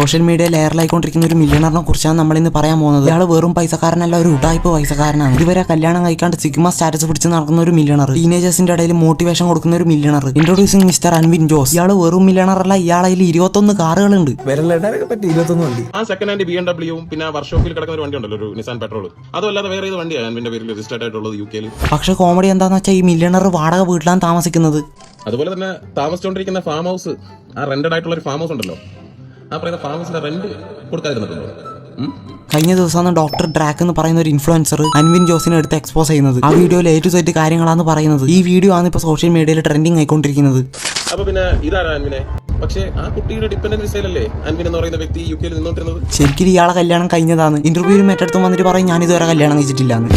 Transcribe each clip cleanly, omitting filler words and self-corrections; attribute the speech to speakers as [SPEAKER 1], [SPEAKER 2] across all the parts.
[SPEAKER 1] Social മീഡിയയിൽ എയറിലായിക്കൊണ്ടിരിക്കുന്ന ഒരു മില്യണറിനെ കുറിച്ചാണ് നമ്മൾ ഇന്ന് പറയാൻ പോകുന്നത്. ഇയാൾ വെറും പൈസക്കാരനല്ല, ഒരു ഉടായ്പ പൈസക്കാരനാണ്. ഇതുവരെ കല്യാണം കഴിക്കാണ്ട് സിഗ്മ സ്റ്റാറ്റസ് പിടിച്ച് നടക്കുന്ന ഒരു മില്യണർ, ടീനേജേഴ്സിന്റെ ഇടയിൽ മോട്ടിവേഷൻ കൊടുക്കുന്ന ഒരു മില്യണർ. ഇൻട്രോഡ്യൂസിംഗ് മിസ്റ്റർ അൻവിൻ ജോസ്. ഇയാൾ വെറും മില്യണർ അല്ല, ഇയാളതിൽ 21 കാറുകളുണ്ട്.
[SPEAKER 2] ആ സെക്കൻഡ് ഹാൻഡ് BMW പിന്നെ വർക്ക്ഷോപ്പിൽ കിടക്കുന്ന ഒരു വണ്ടി ഉണ്ടല്ലോ, ഒരു നിസാൻ പെട്രോൾ. അതല്ലാതെ വേറെ ഏത് വണ്ടിയാണ് അൻവിന്റെ പേരിൽ രജിസ്റ്റേർഡ് ആയിട്ടുള്ളത് UK-ൽ?
[SPEAKER 1] പക്ഷെ കോമഡി എന്താന്ന് വെച്ചാൽ ഈ മില്യണർ വാടക വീട്ടിലാണ് താമസിക്കുന്നത്.
[SPEAKER 2] അതുപോലെ തന്നെ താമസിച്ചുകൊണ്ടിരിക്കുന്ന ഫാം ഹൗസ്, ആ റെന്റഡ് ആയിട്ടുള്ള ഒരു ഫാം ഹൗസ് ഉണ്ടല്ലോ, ആ പറയുന്ന ഫാം ഹൗസിന്റെ റെന്റ് കൊടുക്കാതിരുന്നിട്ടുണ്ടോ?
[SPEAKER 1] കഴിഞ്ഞ ദിവസമാണ് ഡോക്ടർ ഡ്രാക്ക് എന്ന് പറയുന്ന ഒരു ഇൻഫ്ലുവൻസർ അൻവിൻ ജോസിനെ എടുത്ത് എക്സ്പോസ് ചെയ്യുന്നത്. ആ വീഡിയോയിൽ A to Z കാര്യങ്ങളാണ് പറയുന്നത്. ഈ വീഡിയോ ആണ് ഇപ്പൊ സോഷ്യൽ മീഡിയയിൽ ട്രെൻഡിങ് ആയിക്കൊണ്ടിരിക്കുന്നത്.
[SPEAKER 2] അപ്പൊ പിന്നെ ഇതാരാ അൻവിനെ? പക്ഷേ ആ കുട്ടിയുടെ ഡിപെൻഡന്റ് വിസയിലല്ലേ അൻവിൻ എന്ന് പറയുന്ന വ്യക്തി UK-ൽ നിന്നോണ്ടിരുന്നത്?
[SPEAKER 1] ശരിക്കും ഇയാളെ കല്യാണം കഴിഞ്ഞതാണ്. ഇന്റർവ്യൂവിൽ മറ്റടുത്ത് വന്നിട്ട് പറയും ഞാൻ ഇതുവരെ കല്യാണം കഴിച്ചിട്ടില്ലാന്ന്.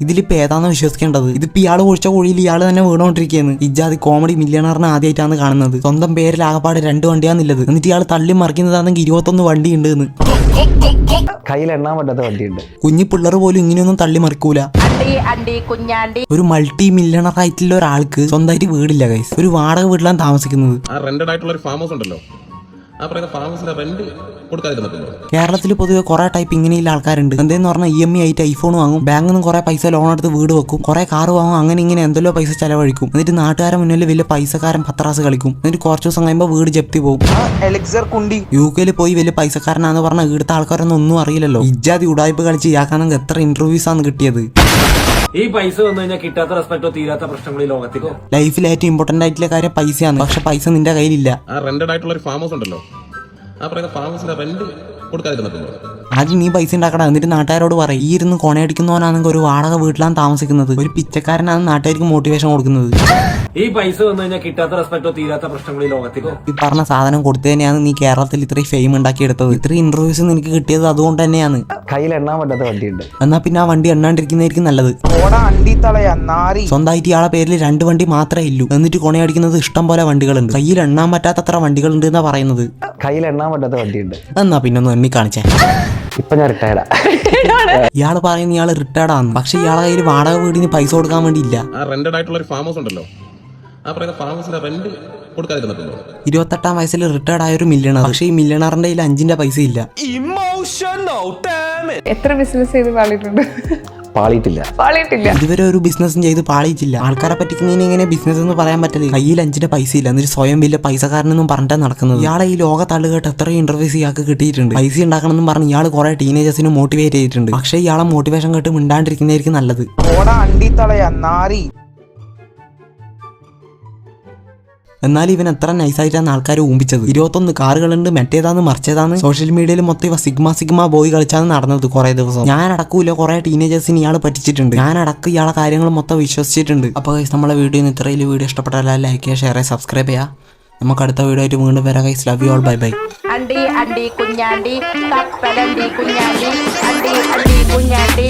[SPEAKER 1] ഇതിലിപ്പോ ഏതാണെന്ന് വിശ്വസിക്കേണ്ടത്? ഇതിപ്പോ ഇയാൾ ഒഴിച്ച കുഴിയിൽ ഇയാൾ തന്നെ വീണോണ്ടിരിക്കുകയാണ്. ഇജാതി കോമഡി മില്യണറിനെ ആദ്യമായിട്ടാണ് കാണുന്നത്. സ്വന്തം പേരിൽ ആകപ്പാട് 2 വണ്ടിയാന്നുള്ളത്. എന്നിട്ട് ഇയാൾ തള്ളി മറിക്കുന്നതാണെങ്കിൽ 21 വണ്ടി ഉണ്ട് എന്ന്.
[SPEAKER 3] കയ്യിൽ എണ്ണാൻ പറ്റാത്ത വണ്ടിയുണ്ട്.
[SPEAKER 1] കുഞ്ഞു പിള്ളേർ പോലും ഇങ്ങനെയൊന്നും തള്ളി മറിക്കൂല. ഒരു മൾട്ടി മില്യണർ ആയിട്ടുള്ള ഒരാൾക്ക് സ്വന്തമായിട്ട് വീടില്ല ഗൈസ്. ഒരു വാടക വീട്ടിലാണ് താമസിക്കുന്നത്.
[SPEAKER 2] ആ റെന്റഡ് ആയിട്ടുള്ള ഒരു ഫാം ഹൗസ് ഉണ്ടല്ലോ, ആ പറയുന്ന ഫാം ഹൗസിന്റെ റെന്റ് കൊടുക്കാതിരുന്നിട്ടുണ്ടോ?
[SPEAKER 1] കേരളത്തിൽ പൊതുവെ കുറെ ടൈപ്പ് ഇങ്ങനെയുള്ള ആൾക്കാരുണ്ട്. എന്തെന്ന് പറഞ്ഞാൽ EMI ആയിട്ട് ഐഫോൺ വാങ്ങും, ബാങ്കിൽ നിന്ന് കുറെ പൈസ ലോൺ എടുത്ത് വീട് വെക്കും, കുറെ കാർ വാങ്ങും, അങ്ങനെ ഇങ്ങനെ എന്തെല്ലോ പൈസ ചെലവഴിക്കും. എന്നിട്ട് നാട്ടുകാരെ മുന്നിൽ വലിയ പൈസക്കാരൻ പത്രാസ് കളിക്കും. എന്നിട്ട് കുറച്ച് ദിവസം കഴിയുമ്പോൾ വീട് ജപ്തി പോകും. UK-ൽ പോയി വലിയ പൈസക്കാരനാന്ന് പറഞ്ഞാൽ ഇവിടുത്തെ ആൾക്കാരൊന്നും ഒന്നും അറിയില്ലല്ലോ. ഇജാതി ഉടായ്പ കളിച്ച് ഇയാക്കാണെങ്കിൽ എത്ര ഇന്റർവ്യൂസ് ആണ് കിട്ടിയത്.
[SPEAKER 4] ഈ പൈസ വന്നു കഴിഞ്ഞാൽ കിട്ടാത്ത റെസ്പെക്റ്റോ തീരാത്ത പ്രശ്നങ്ങൾ ഈ ലോകത്തിക്കോ.
[SPEAKER 1] ലൈഫിൽ ഏറ്റവും ഇമ്പോർട്ടന്റ് ആയിട്ടുള്ള കാര്യം പൈസയാണ്. പക്ഷെ പൈസ നിന്റെ കയ്യിലില്ല.
[SPEAKER 2] ആ റെന്റഡ് ആയിട്ടുള്ള ഒരു ഫാം ഹൗസ് ഉണ്ടല്ലോ, ആ പറയുന്ന ഫാം ഹൗസിന്റെ റെന്റ് കൊടുക്കാതിരുന്നിട്ടുണ്ടോ?
[SPEAKER 1] ആദ്യം നീ പൈസ ഉണ്ടാക്കണം, എന്നിട്ട് നാട്ടുകാരോട് പറയും ഈ ഇരുന്ന് കൊണയടിക്കുന്നവനാണെങ്കിൽ ഒരു വാടക വീട്ടിലാണ് താമസിക്കുന്നത്, ഒരു പിച്ചക്കാരനാണ് നാട്ടുകാർക്ക് മോട്ടിവേഷൻ കൊടുക്കുന്നത്.
[SPEAKER 4] ഈ പൈസ വന്നു കഴിഞ്ഞാൽ കിട്ടാത്ത റെസ്പെക്റ്റോ തീരാത്ത പ്രശ്നങ്ങൾ ഈ ലോകത്തിക്കോ.
[SPEAKER 1] ഈ പറഞ്ഞ സാധനം കൊടുത്തു തന്നെയാണ് നീ കേരളത്തിൽ ഇത്രയും ഫെയിം ഉണ്ടാക്കിയെടുത്തത്. ഇത്രയും ഇന്റർവ്യൂസ് നിനക്ക് കിട്ടിയത് അതുകൊണ്ട് തന്നെയാണ്.
[SPEAKER 3] കയ്യിൽ എണ്ണാൻ പറ്റാത്ത വണ്ടിയുണ്ട്.
[SPEAKER 1] എന്നാ പിന്നെ ആ വണ്ടി എണ്ണാണ്ടിരിക്കുന്നതായിരിക്കും നല്ലത്. സ്വന്തമായിട്ട് ഇയാളെ പേരിൽ 2 വണ്ടി മാത്രമേ ഇല്ലൂ, എന്നിട്ട് കൊണയടിക്കുന്നത് ഇഷ്ടം പോലെ വണ്ടികളുണ്ട്. കയ്യിൽ എണ്ണാൻ പറ്റാത്തത്ര വണ്ടികളുണ്ട് എന്നാ പറയുന്നത്.
[SPEAKER 3] കയ്യിൽ എണ്ണാൻ പറ്റാത്ത വണ്ടിയുണ്ട്.
[SPEAKER 1] എന്നാ പിന്നെ ഒന്ന് എണ്ണി കാണിച്ചേ.
[SPEAKER 3] ഇപ്പൊ ഞാൻ റിട്ടയർഡാ.
[SPEAKER 1] ഇയാള് പറയുന്ന ഇയാള് റിട്ടയർഡാന്ന്, പക്ഷെ ഇയാളെ കയ്യിൽ വാടക വീടിന് പൈസ കൊടുക്കാൻ വേണ്ടിയില്ല.
[SPEAKER 2] ആ റെന്റഡ് ആയിട്ടുള്ള ഒരു ഫാം ഹൗസ് ഉണ്ടല്ലോ, ആ പറയുന്ന ഫാം ഹൗസിന്റെ റെന്റ് കൊടുക്കാതിരുന്നിട്ടുണ്ടോ?
[SPEAKER 1] 28ാം വയസ്സിൽ റിട്ടയർഡ് ആയ ഒരു മില്യണർ. പക്ഷെ ഈ മില്യണറിന്റെ കയ്യിൽ 5 പൈസ ഇല്ല.
[SPEAKER 5] എത്ര ബിസിനസ് ചെയ്ത്
[SPEAKER 3] പാളിയിട്ടില്ല.
[SPEAKER 1] ഇതുവരെ ഒരു ബിസിനസ്സും ചെയ്ത് പാളിയിട്ടില്ല. ആൾക്കാരെ പറ്റിക്കുന്നതിന് എങ്ങനെ ബിസിനസ് എന്ന് പറയാൻ പറ്റില്ല. കയ്യിൽ 5 പൈസ ഇല്ല, എന്നിട്ട് സ്വയം വലിയ പൈസക്കാരനൊന്നും പറഞ്ഞിട്ടാണ് നടക്കുന്നത്. ഇയാളെ ഈ ലോക തള്ളുകേട്ട് എത്രയും ഇന്റർവ്യൂസ് ഇയാൾക്ക് കിട്ടിയിട്ടുണ്ട്. പൈസ ഉണ്ടാക്കണമെന്നും പറഞ്ഞ് ഇയാൾ കുറെ ടീനേജേഴ്സിനെ മോട്ടിവേറ്റ് ചെയ്തിട്ടുണ്ട്. പക്ഷേ ഇയാളെ മോട്ടിവേഷൻ കേട്ട് മിണ്ടാണ്ടിരിക്കുന്നതായിരിക്കും നല്ലത്. എന്നാൽ ഇവൻ എത്ര നൈസായിട്ടാണ് ആൾക്കാരെ ഊമ്പിച്ചത്. 21 കാറുകളുണ്ട്, മറ്റേതാന്ന് മറിച്ചേതാന്ന്. സോഷ്യൽ മീഡിയയിൽ മൊത്തം ഇവ സിഗ്മ ബോയ് കളിച്ചാണ് നടന്നത് കുറെ ദിവസം. ഞാൻ അടക്കൂല, കുറെ ടീനേജേഴ്സിന് ഇയാൾ പറ്റിച്ചിട്ടുണ്ട്. ഞാൻ അടക്കം ഇയാളെ കാര്യങ്ങൾ മൊത്തം വിശ്വസിച്ചിട്ടുണ്ട്. അപ്പോൾ നമ്മളെ വീഡിയോ ഇത്രയിൽ വീഡിയോ ഇഷ്ടപ്പെട്ടാൽ ലൈക്ക് ചെയ്യുക, ഷെയർ ചെയ്യുക, സബ്സ്ക്രൈബ് ചെയ്യുക. നമുക്ക് അടുത്ത വീഡിയോ ആയിട്ട് വീണ്ടും വരാം guys. Love you all, bye bye.
[SPEAKER 6] അണ്ടി കുഞ്ഞാണ്ടി കപ്പലണ്ടി കുഞ്ഞാണ്ടി അണ്ടി കുഞ്ഞാണ്ടി